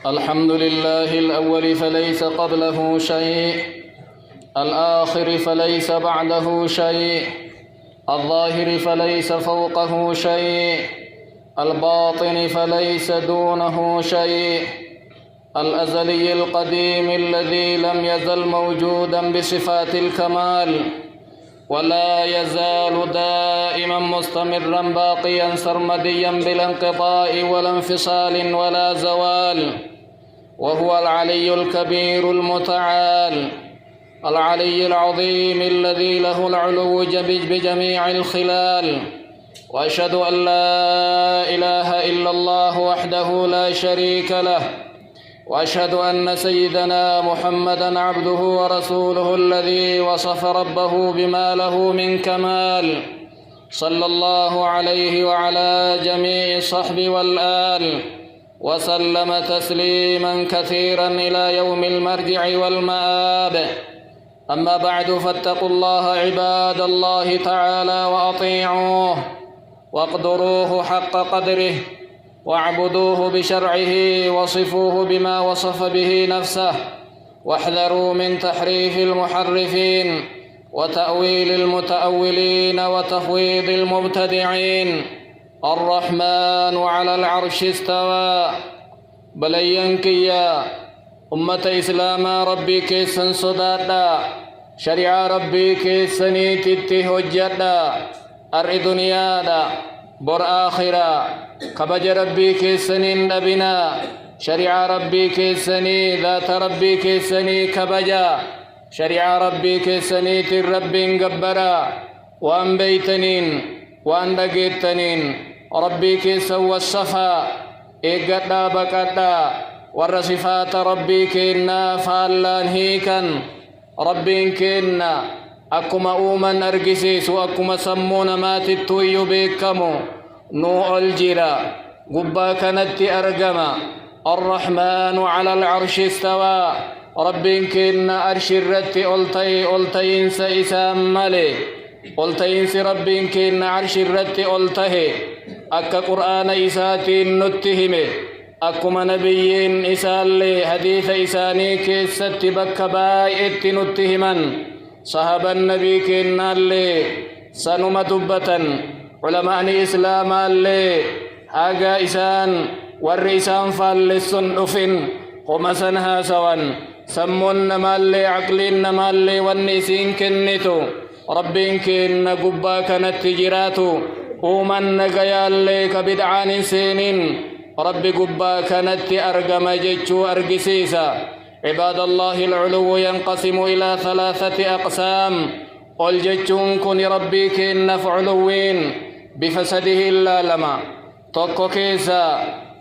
الحمد لله الأول فليس قبله شيء، الآخر فليس بعده شيء، الظاهر فليس فوقه شيء، الباطن فليس دونه شيء، الأزلي القديم الذي لم يزل موجودا بصفات الكمال، ولا يزال دائما مستمرا باقيا سرمديا بلا انقطاع ولا انفصال ولا زوال، وهو العلي الكبير المتعال، العلي العظيم الذي له العلو بجميع الخلال. وأشهد أن لا إله إلا الله وحده لا شريك له، وأشهد أن سيدنا محمدًا عبده ورسوله الذي وصف ربه بما له من كمال، صلى الله عليه وعلى جميع الصحب والآل، وسلم تسليمًا كثيرًا إلى يوم المرجع والمآب. أما بعد، فاتقوا الله عباد الله تعالى وأطيعوه، واقدروه حق قدره، واعبدوه بشرعه، وصفوه بما وصف به نفسه، واحذروا من تحريف المحرفين وتأويل المتأولين وتفويض المبتدعين. الرحمن على العرش استوى. بلينكيا أمة إسلام ربي كيسن صدادا، شريعة ربي كيسني تتهجدا، أر دنيادا بر آخرة، كبج ربي كيسنين نبنا، شريعة ربي كيسني ذات ربي كيسني كبجا، شريعة ربي كيسني ترب قبرا، وأن بيتنين وأن دقيتنين ربي كيسو الصفا إيقادا بقادا، والرصفات ربي كينا فالان هيكا، ربي كينا أكما أومن أرقسيس وأكما سمون ما تتوي بيكمو نوع الجرا قبا كانت أرقما. الرحمن على العرش استوى. ربي كينا أرشرت ألتين سإسام ملي، ألتين ربي كينا عرشرت ألته، أكا قرآن إساتين نتهمه، أكما نبيين إسالي حديث إساني كيست بكباء نتهمن، صحاب النبي كنا اللي سنما دبة علماء إسلام اللي حاجة إسان والرئيسان فالسن أفن ومسنها سوان سمون نمالي عقلين نمالي والنسين كنتو ربين كنا قبا كانت تجراتو ومن نقيا اللي كبدعان سينين ربي قبا كانت أرقم جيتشو أرقسيسا. عباد الله، العلو ينقسم إلى 3 أقسام. قل جتشون كن ربي كن فعلوين بفسده إلا لما توكو كيسا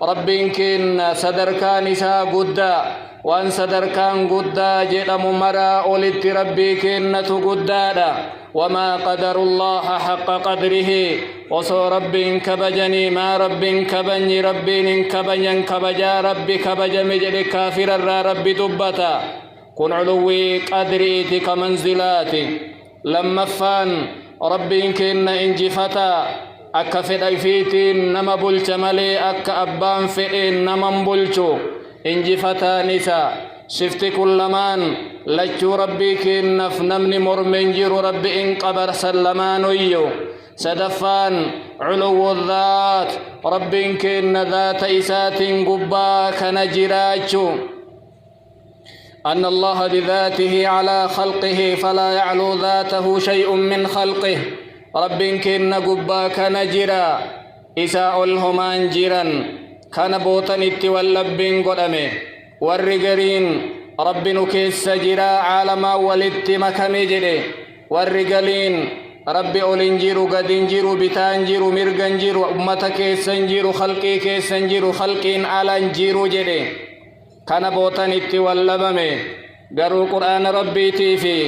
ربي كن صدركان إسا قدا، وان صدركان قدا جدم مرا أولت ربي كن تقدادا، وما قدر الله حق قدره. وصو ربي كبجني ما ربي كبني ربي كبجن كبجا ربي كبجم جل كافر الرا ربي دبتا. كن علوي قدريتي كمنزلاتي لما فان ربي كن انجفتا، أكا فدأي فيتين نما بلچ ملي أكا أبان فئين نما بلچو انجفتا نسا شفت كل مان لچو ربي كن نفنمني مرمنجر ربي إن قبر سلمان ويو. سدفان علو الذات ربي كن ذات إسات قبا كنجراجو، أن الله بذاته على خلقه فلا يعلو ذاته شيء من خلقه. ربي كن قبا كنجرا إساء الهمان جيران كان بوطن التولبين قدمه والرقرين ربي نكيس جرا عالما والاتمكمي جده، والرقلين ربي أولنجيرو قدنجيرو بتانجيرو مرقنجيرو أمتك سنجيرو خلقي كيسنجيرو خلقين آلانجيرو جده كان بوطن التولبمي قروا قرآن ربي تيفي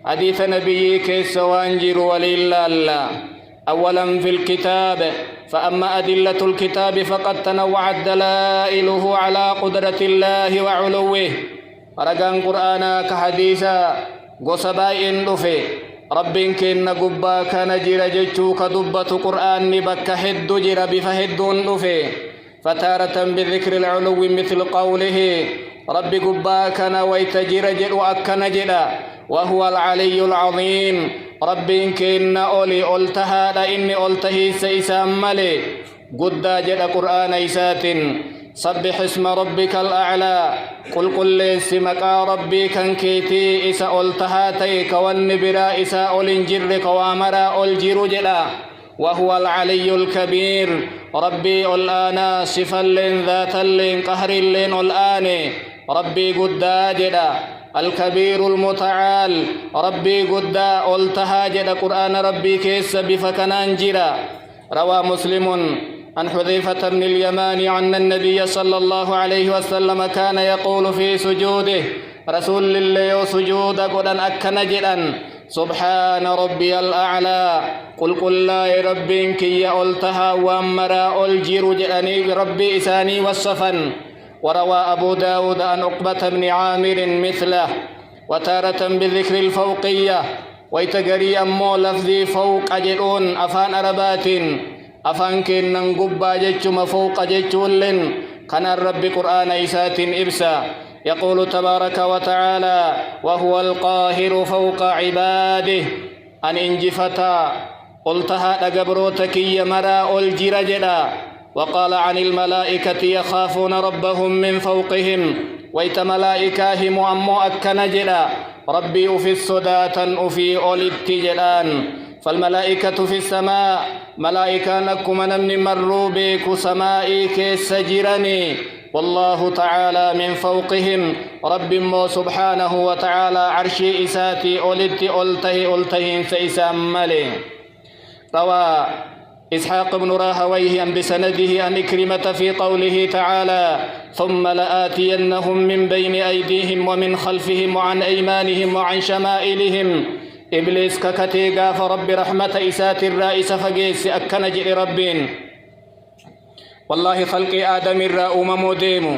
حديث نبي كيسوانجيرو ولله الله. أولا في الكتاب، فأما أدلة الكتاب فقد تنوعت دلائله على قدرة الله وعلوه. رقان قرآن كحديثا قصبائن دفي ربين كن قبا كان جير جيشو كدبة قرآن بك هد جير بفهدون دفي فتارة بذكر العلو مثل قوله رب قباكنا ويتجر جل وأكنا جلا وهو العلي العظيم رب إن أولي ألتها لإني ألته سيسام ملي قد جل قرآن إسات سبح اسم ربك الأعلى قل ليس مكا ربي كان كيتي إسا ألتها تيك والنبرا إسا أولنجر وامرا ألجر جلا وهو العلي الكبير ربي الآن صفا لين ذاتا لين قهر لين الآن ربي قد جدا الكبير المتعال ربي قد ألتها جدا قرآن ربي كيس بفكنان جرا روى مسلم عن حذيفة بن اليمان عن النبي صلى الله عليه وسلم كان يقول في سجوده رسول الله سجود قدن أكن جدا سبحان ربي الأعلى قل لا ربي كي ألتها وأمرا ألجر جدني ربي إساني والصفا وروى أبو داود عن عقبة بن عامر مثله وتارة بذكر الفوقية ويتقري أمو لفظي فوق أجلون أفان أربات أفان كنن قبا جتشم فوق جتشولن كان الرب قرآن إسات إبسا يقول تبارك وتعالى وهو القاهر فوق عباده أن إنجفتا قلتها لقبروتك يمرا الجرجلا وقال عن الملائكة يخافون ربهم من فوقهم ويت ملائكاهم أمو أكنجلا ربي أفي الصداة أفي أولدت جلان فالملائكة في السماء ملائكة نكم من مروبك سمائي كسجرني والله تعالى من فوقهم رب مو سبحانه وتعالى عرشي إساتي أولدت ألته سيسام ملي روى إسحاق بن راهويه بسنده عن إكرمة في قوله تعالى ثم لآتينهم من بين أيديهم ومن خلفهم وعن أيمانهم وعن شمائلهم إبليس ككتي قاف رب رحمة إسات الرئيس فقيس أكنج ربين والله خلق آدم الرأوم موديمو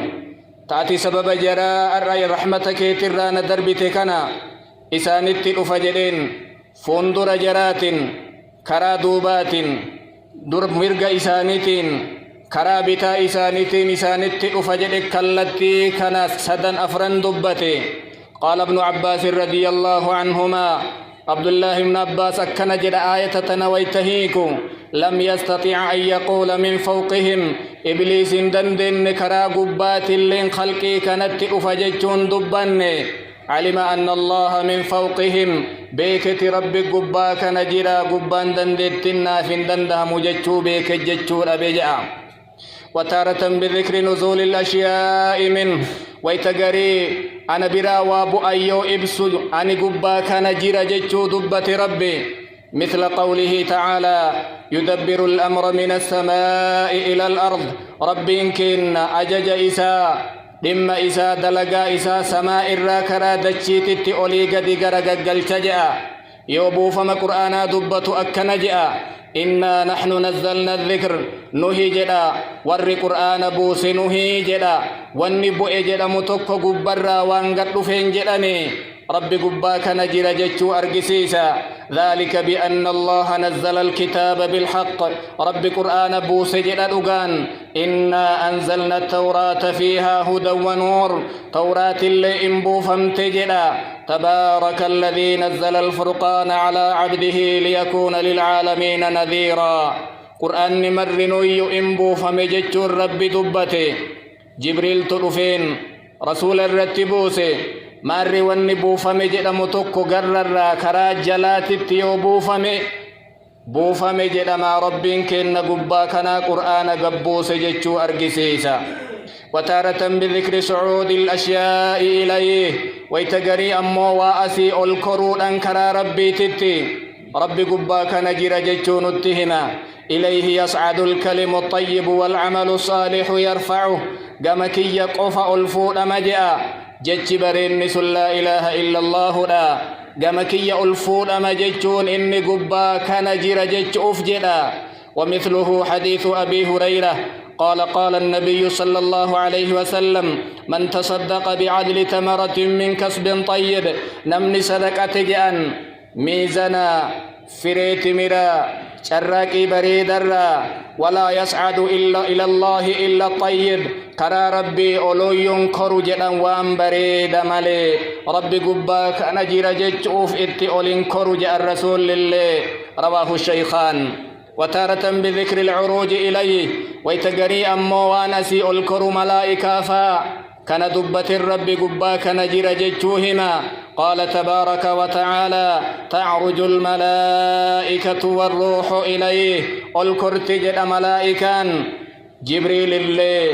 تأتي سبب جراء الرأي رحمتك ترانا دربتكنا إسانت أفجرين فندر جرات كرا دوبات درب مرق إسانتين كرا بتا إسانتين إسانت أفجرك كالتي كانت سدن أفرن دبتي قال ابن عباس رضي الله عنهما عبد الله بن عباس أكن جد آية تنويتهيكو لم يستطيع أن يقول من فوقهم إبليس دندن كرا قبات اللين خلقي كانت أفججون دبن علم أن الله من فوقهم بيكت رب قبا كان جرا قبان دندتنا فندنده مججو بيك ججو أبجع وتارة بذكر نزول الأشياء منه ويتقري أنا برا وابو أيو إبسو أني قبا كان جرا ججو دبة ربي مثل قوله تعالى يدبر الأمر من السماء إلى الأرض ربي إنكن أجج إساء dhimma isaa dalagaa isaa samaa irraa karaa dachiititti olii gadi garagalcha je'a yoo buufama qur'aanaa dubbatu akkana je'a inna nahnu nazzalna adh-dhikr nuhi jedha warri qur'aana buuse nuhi jedha wanni bu'e jedhamu tokko gubbarraa waan gad dhufeen jedhani rabbi gubbaa kana jira jechuu argisiisa ذلك بأن الله نزل الكتاب بالحق رب قرآن بوس جدا دغان إنا أنزلنا التوراة فيها هدى ونور توراة اللي إنبو فمتجدا تبارك الذي نزل الفرقان على عبده ليكون للعالمين نذيرا قرآن مرنوي إنبو فمجج الرب دبته جبريل تلفين رسول الرتبوسي ماري wanni buufame jedhamu tokko garrarraa karaa jalaatitti yoo buufame jedhama rabbiin kenna gubbaa kanaa qur'aana gabbuuse jechuu argisiisa وتارة بذكر صعود الأشياء إليه ويتقري أمو واسي الكرود أنكرا ربي تتي ربي قباك نجر جتون اتهما إليه يصعد الكلم الطيب والعمل الصالح يرفعه قمك يقف ألفود مجأ جتش برين لا إله إلا الله لا قمك يألفود مجتون إني قباك نجر جتش أفجدا ومثله حديث أبي هريرة قال النبي صلى الله عليه وسلم من تصدق بعدل تمرة من كسب طيب نمني صدقة جأن ميزنا فريت مرا شراكي بريدرا ولا يسعد إلا إلى الله إلا الطيب كرا ربي أولوي كرو جدا وان بريد مالي ربي قباك نجير جتشوف إتي أولين كرو جاء الرسول لله رواه الشيخان وتارة بذكر العروج إليه ويتقري أمو وانسي الكرو ملائكة فا كان دبة الرب قباك نجير جتشوهما قال تبارك وتعالى تعرج الملائكة والروح إليه الكرتجد ملائكان جبريل اللي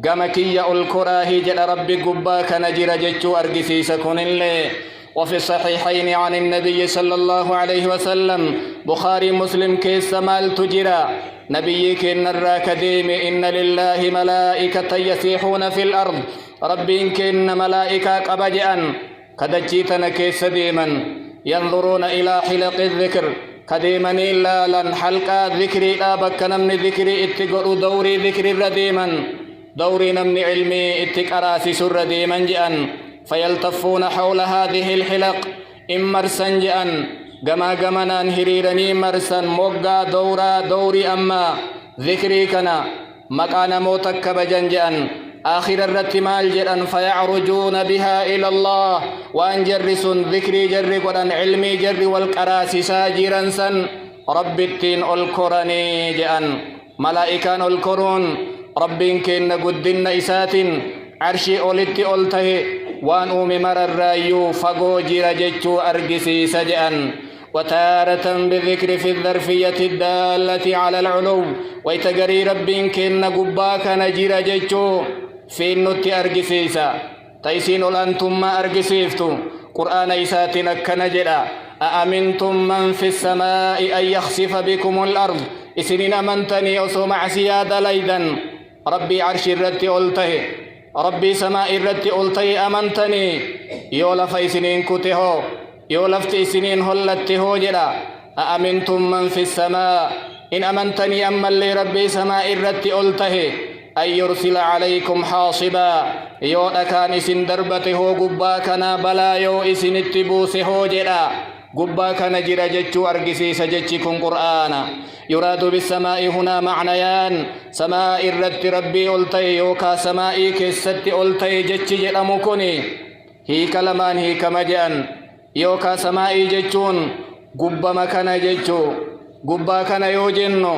قمكي الكراه جد ربي قباك نجير جتشو أرقسيس كن اللي وفي الصحيحين عن النبي صلى الله عليه وسلم بخاري مسلم كيس مال تجرى نبيك إن الراكديم إن لله ملائكة يسيحون في الأرض ربي إن ملائكة قبجأن كدجيتنا كيس ديما ينظرون إلى حلق الذكر كديمني لا لن حلق ذكري لا بكنا من ذكري اتقروا دوري ذكر الرديما دوري نمن علمي اتقراسي سر ديما جأن فيلتفون حول هذه الحلق إمرسا جأن قما هريرني مرسا موقع دوري أما ذكري كنا مكان موتك بجنجأن آخر الرتمال جرا فيعرجون بها إلى الله وأن جرس ذكري جر قرآن علمي جر والكراسي ساجرا سن رب التين الكرني جأن ملائكان الكرون رب كن قدن إسات عرشي أولت أولته وأن أومي مرر رايو فقو جير جتشو أرقسي سجأن وتارة بذكر في الظرفية الدالة على العلو ويتقري رب كن قباك نجير جتشو في النت أرقسيسا تيسين الأنتم ما أرقسيفتو قرآن إساتنا كنجرا أأمنتم من في السماء أن يخسف بكم الأرض إسنين أمنتني أسمع سيادة ليدا ربي عرش الرد ألته ربي سماء الرد ألته أمنتني يولف إسنين كتهو يولفت إسنين هلته جرا أأمنتم من في السماء إن أمنتني أما اللي ربي سماء الرد ألته أن يرسل عليكم حاصبا يو أكان إسن دربته قباكنا بلا يو إسن اتبوسه جرا قباكنا جرا جتشو أرقسيس جتشكم قرآنا يراد بالسماء هنا معنيان سماء الرد ربي ألتي يوكا سماء كست ألتي جتش جرا مكوني هي كلمان هي كمجان يوكا سماء جتشون قبا مكان جتشو قبا كان يوجنو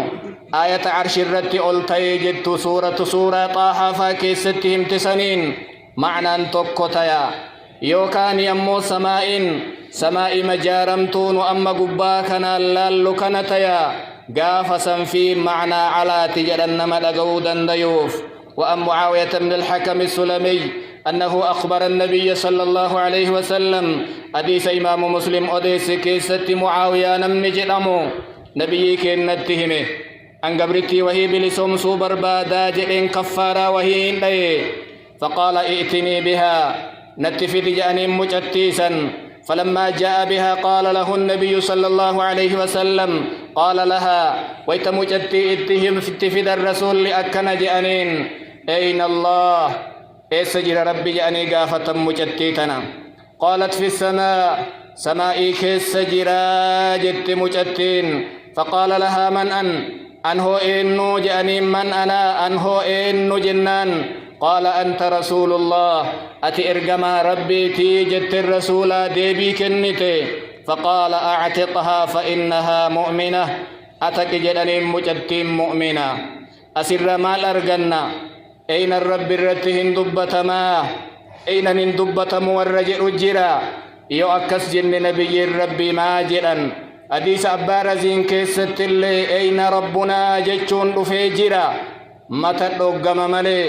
آية عرش الرد ألتي جدت سورة طه فكيستهم تسنين معنى تقطيا يوكان يمو سماء مجارمتون أما قبا كان اللال كانتيا قافسا في معنى على تجرن ملقودا ديوف وأم معاوية بن الحكم السلمي أنه أخبر النبي صلى الله عليه وسلم حديث إمام مسلم أديس كيست معاوية نمن جدمو نبي كنتهمه أن قبرتي وهي بلسوم صوبر بادا جئن كفارا وهي إليه فقال ائتني بها نتفذ جأن مجتيسا فلما جاء بها قال له النبي صلى الله عليه وسلم قال لها ويت مجتي اتهم فتفذ الرسول لأكن جأنين أين الله سجر ربي جأني قافة مجتيتنا قالت في السماء سمائي كيس سجرا جت مجتين فقال لها من أنه إنو جأني من أنا أنه إنو جنان قال أنت رسول الله أتي إرقما ربي تي جت الرسول ديبي كنتي فقال أعتقها فإنها مؤمنة أتك جدني مجتين مؤمنة أسر مال أرقنا أين الرب الرتهن دبة ما أين ندبة مورج رجرا يو أكس جن نبي ربي ماجرا حديث أبارزين كيست اللي أين ربنا جتشون رفيجرا متى دوغم ملي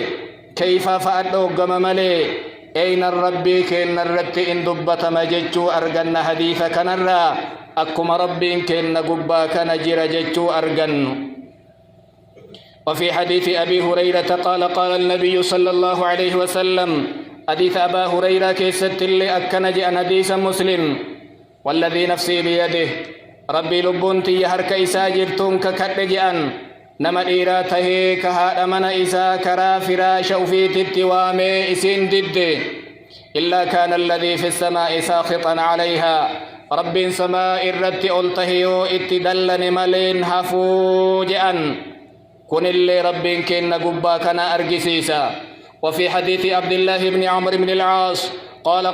كيف فأدوغم ملي أين الربي كين الرت إن دبت مجتشو أرغن حديث كنرا أكما ربي كين قبا كنجر جتشو أرغن وفي حديث أبي هريرة قال النبي صلى الله عليه وسلم حديث أبا هريرة كيست اللي أكنج أن حديث مسلم والذي نفسي بيده ربي لبنتي يهرك إسا جرتون ككتجأن نما إيراته كهاد من إسا كرا فراش وفيت التوامي إسين ضد إلا كان الذي في السماء ساخطا عليها رب سماء الرت ألتهيو اتدلن ملين هفوجأن كن اللي ربين كن قبا كان أرجسيسا. وفي حديث عبد الله بن عمرو بن العاص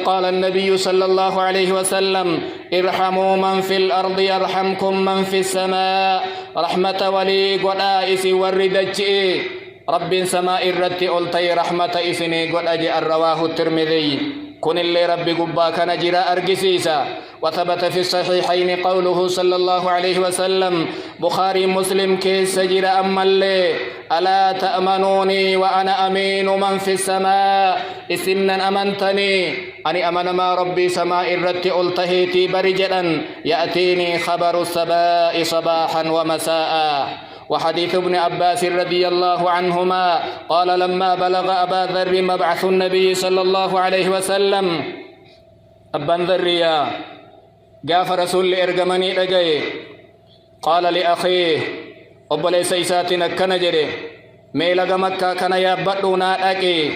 قال النبي صلى الله عليه وسلم ارحموا من في الأرض يرحمكم من في السماء. رحمة ولي قدائس والردجئ رب سماء الرد ألتي رحمة إسني قد أجي الرواه الترمذي. كن اللي ربي قبا كان جرا أرجسيسا. وثبت في الصحيحين قوله صلى الله عليه وسلم بخاري مسلم كيس جرا أما اللي ألا تأمنوني وأنا أمين من في السماء. إسنا أمنتني أني أمن ما ربي سماء الرد ألتهيتي برجلا يأتيني خبر السماء صباحا ومساء. وحديث ابن عباس رضي الله عنهما قال لما بلغ أبا ذر مبعث النبي صلى الله عليه وسلم أبا ذريا قاف رسول إرقمني لقي قال لأخيه أبليس إساتنا كنجري ميلق مكة كان يبدونا لكي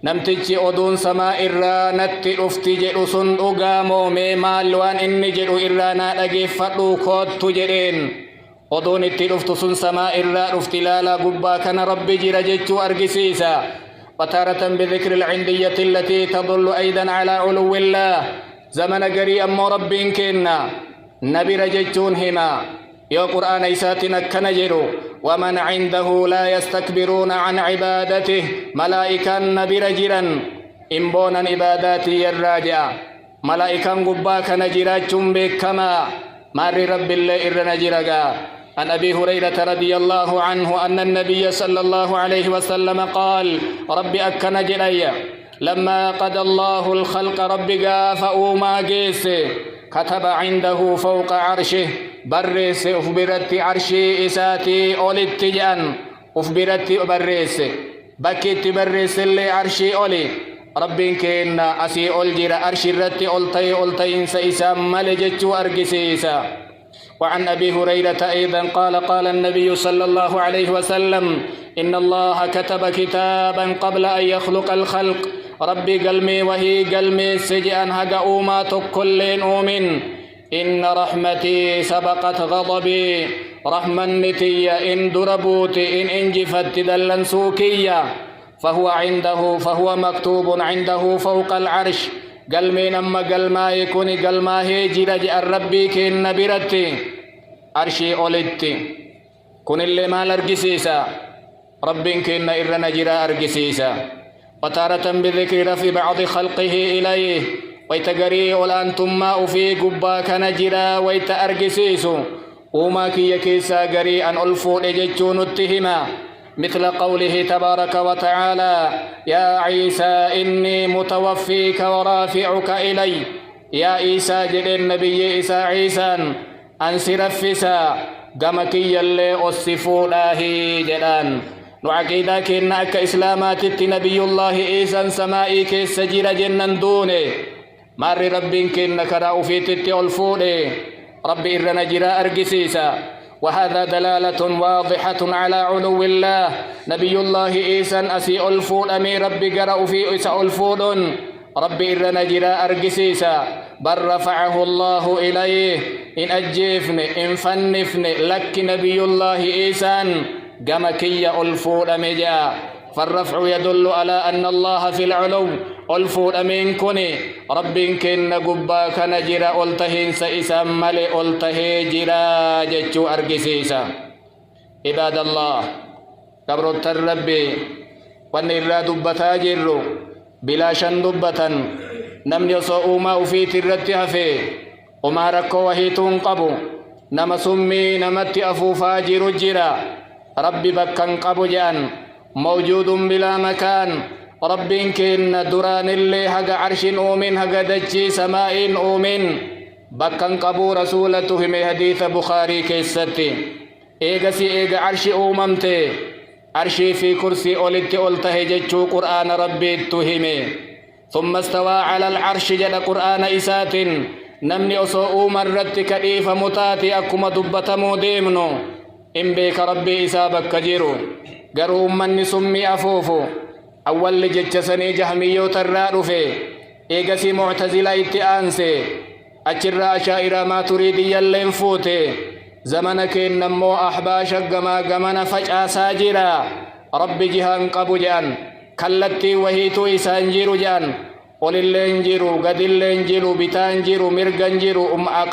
نمتجي أدون سماء إرى نتي أفتي سن أقامو ميمال وان إني جدو إرانا لقي فتو كود تجرين أدون التلفت سن سماء إرى افتلالا قبا كان ربي جرجت أرقسيسا. وتارة بذكر العندية التي تدل أيضا على علو الله زمن قري أمو ربين كنا نبي رجتون هما يا قرآن إساتنا كنجرو ومن عنده لا يستكبرون عن عبادته ملائكا نبي رجرا إنبونا عباداتي الراجع ملائكا قبا كنجراتهم بكما مار رب الله إرنجرقا. عن أبي هريرة رضي الله عنه أن النبي صلى الله عليه وسلم قال ربي أكن جلي لما قد الله الخلق ربي فأوما جيس كتب عنده فوق عرشه بريس أخبرت عرشي إساتي أولي جان أخبرت بريس بكيت بريس اللي عرشي أولي ربين كينا أسي أولجر عرشي رتي أولتي إنسا إسام ملجت أرقسيسا. وعن أبي هريرة أيضا قال النبي صلى الله عليه وسلم إن الله كتب كتابا قبل أن يخلق الخلق ربي قلمي وهي قلمي سجأن هقا كل أومن إن رحمتي سبقت غضبي رحمة نتي إن دربوت إن انجفت دلن سوكية فهو مكتوب عنده فوق العرش قلمي نما قلما يكون قلما هيجر جاء ربي كين نبرتي عرشي أولدتي كن اللي ما لرقسيسا ربي كين إرنا جرا أرقسيسا. وتارة بذكر في بعض خلقه إليه ويتقري والأنتم ما في قبا كنجرا ويتأرقسيسو وما كي يكيسا قري أن ألفو لججون اتهما مثل قوله تبارك وتعالى يا عيسى إني متوفيك ورافعك إلي. يا عيسى جل النبي عيسى عيسى أنسرفسا قمكي اللي أصفوا لاهي جلان نعقيدا كنا أكا إسلامات نبي الله عيسى سمائي كيس جير جنن دوني مار ربين كنا كراو في تتي ألفوني ربي إرنا جرا أرقسيسا. وهذا دلالة واضحة على علو الله. نبي الله عيسى أسي ألفون أمي ربي قرأ في إسا ألفون ربي إرنا جرا أرقسيسا بل رفعه الله إليه إن أجيفن إن فنفن لك نبي الله عيسى قمكي ألفون أمي فالرفع يدل على أن الله في العلو ألفون أمين كني ربي كن قبا كان جرا ألتهين سئسا ملي ألته جرا جتشو أرقسيسا. عباد الله كبرت الربي ونرى دبتا جرو بلا شن دبتا نم يصعو ما في ترتها في وما ركو وهي تنقبو نم سمي نمت أفوفا جرو جرا ربي بكن قبو جان موجود بلا مكان ربين كن دران اللي حق عرش أومن حق دجي سماء أومن بكن قبو رسولته من حديث بخاري كيستي إيغا عرش أوممتي عرشي في كرسي أولت ألته ججو قرآن ربي اتهمي ثم استوى على العرش جد قرآن إسات نمني أسوء مرت كريف متاتي أكما دبتمو ديمنو إن بيك ربي إسابك كجيرو قروا من سمي أفوفو أول ججسني جهميو ترارو في إيغسي معتزلة اتئانسي أجر أشائر ما تريد يلين فوتي زمنك إنمو أحباش قما فجأة ساجرا رب جهان قبو جان كالتي وهيتو إسان جيرو جان قل اللين جيرو قد اللين جيرو بتان جيرو مرقان جيرو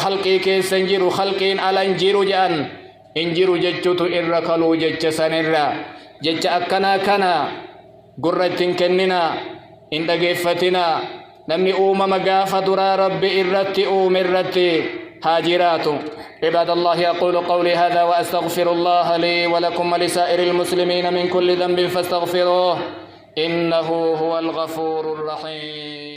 خلقي كيسان جيرو خلقين ألان جيرو جان إنجيرو ججتو إرقلو جج سنرا جج أكنا كنا قرتين كننا إن دقفتنا نمني مقافة درا ربي إرتي إرتي هاجرات. عباد الله أقول قولي هذا وأستغفر الله لي ولكم ولسائر المسلمين من كل ذنب فاستغفروه إنه هو الغفور الرحيم.